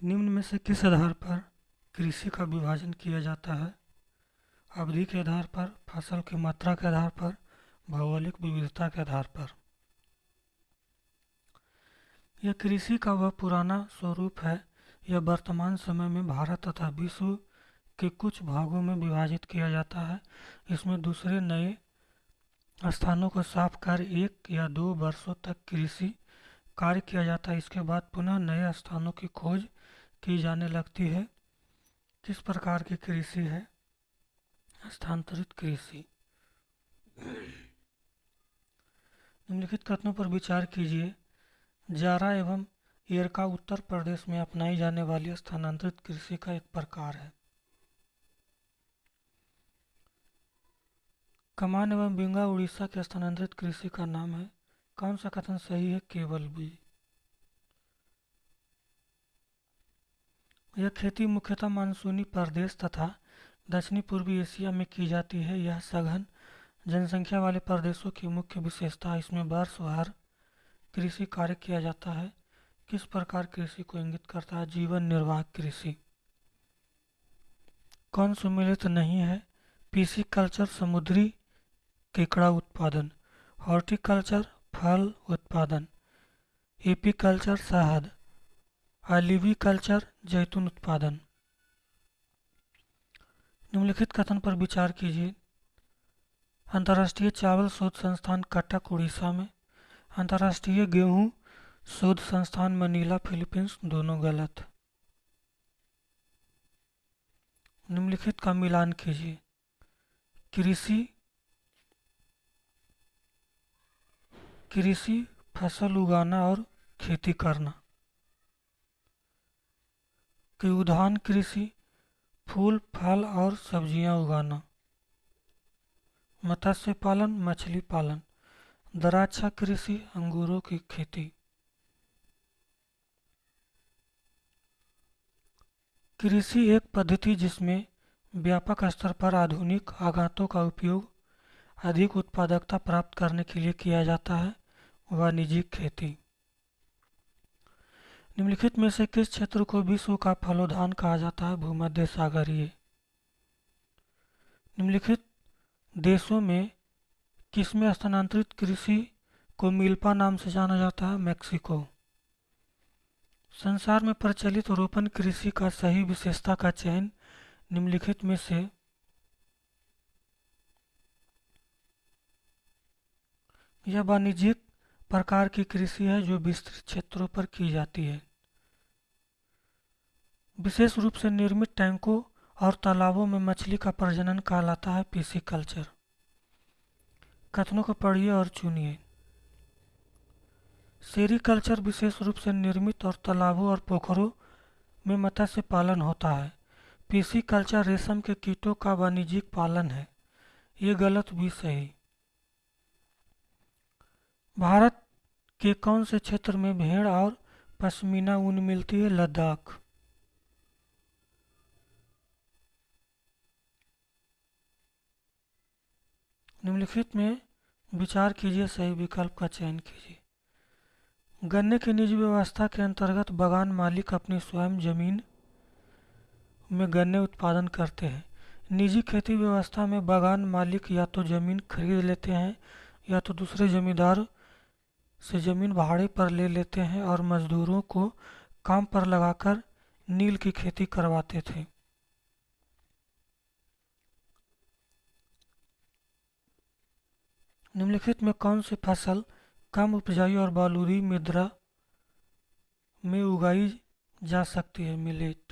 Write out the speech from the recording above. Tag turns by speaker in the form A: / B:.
A: निम्न में से किस आधार पर कृषि का विभाजन किया जाता है? अवधि के आधार पर, फसल की मात्रा के आधार पर, भौगोलिक विविधता के आधार पर। यह कृषि का वह पुराना स्वरूप है। यह वर्तमान समय में भारत तथा विश्व के कुछ भागों में विभाजित किया जाता है। इसमें दूसरे नए स्थानों को साफ कर 1 या 2 वर्षों तक कृषि कार्य किया जाता है। इसके बाद पुनः नए स्थानों की खोज की जाने लगती है। किस प्रकार की कृषि है? स्थानांतरित कृषि। निम्नलिखित कथनों पर विचार कीजिए। जारा एवं एरका उत्तर प्रदेश में अपनाई जाने वाली स्थानांतरित कृषि का एक प्रकार है। कमान एवं बिंगा उड़ीसा के स्थानांतरित कृषि का नाम है। कौन सा कथन सही है? केवल बी। यह खेती मुख्यतः मानसूनी प्रदेश तथा दक्षिणी पूर्वी एशिया में की जाती है। यह सघन जनसंख्या वाले प्रदेशों की मुख्य विशेषता है। इसमें वर्ष भर कृषि कार्य किया जाता है। किस प्रकार कृषि को इंगित करता है? जीवन निर्वाह कृषि। कौन सम्मिलित नहीं है? पिसिकल्चर समुद्री केकड़ा उत्पादन, हॉर्टिकल्चर फल उत्पादन, एपीकल्चर शहद, ऑलिविकल्चर जैतून उत्पादन। निम्नलिखित कथन पर विचार कीजिए। अंतर्राष्ट्रीय चावल शोध संस्थान कटक उड़ीसा में, अंतर्राष्ट्रीय गेहूं शोध संस्थान मनीला फिलीपींस। दोनों गलत। निम्नलिखित का मिलान कीजिए। कृषि फसल उगाना और खेती करना। कि उद्यान कृषि फूल फल और सब्जियां उगाना। मत्स्य पालन मछली पालन। द्राक्षा कृषि अंगूरों की खेती। कृषि एक पद्धति जिसमें व्यापक स्तर पर आधुनिक आघातों का उपयोग अधिक उत्पादकता प्राप्त करने के लिए किया जाता है। वाणिज्यिक खेती। निम्नलिखित में से किस क्षेत्र को विश्व का फलोद्यान कहा जाता है? भूमध्य सागरीय। निम्नलिखित देशों में किसमें स्थानांतरित कृषि को मिल्पा नाम से जाना जाता है? मैक्सिको। संसार में प्रचलित रोपण कृषि का सही विशेषता का चयन निम्नलिखित में से यह वाणिज्यिक प्रकार की कृषि है जो विस्तृत क्षेत्रों पर की जाती है। विशेष रूप से निर्मित टैंकों और तालाबों में मछली का प्रजनन कहलाता है पिसिकल्चर। कथनों को पढ़िए और चुनिए। सेरीकल्चर विशेष रूप से निर्मित और तालाबों और पोखरों में मत्स्य पालन होता है। पिसिकल्चर रेशम के कीटों का वाणिज्यिक पालन है। ये गलत भी सही। भारत के कौन से क्षेत्र में भेड़ और पश्मीना ऊन मिलती है? लद्दाख। निम्नलिखित में विचार कीजिए, सही विकल्प का चयन कीजिए। गन्ने की निजी व्यवस्था के अंतर्गत बागान मालिक अपनी स्वयं जमीन में गन्ने उत्पादन करते हैं। निजी खेती व्यवस्था में बागान मालिक या तो जमीन खरीद लेते हैं या तो दूसरे जमींदार से जमीन भाड़े पर ले लेते हैं और मजदूरों को काम पर लगाकर नील की खेती करवाते थे। निम्नलिखित में कौन सी फसल कम उपजाऊ और बलूई मृदा में उगाई जा सकती है? मिलेट।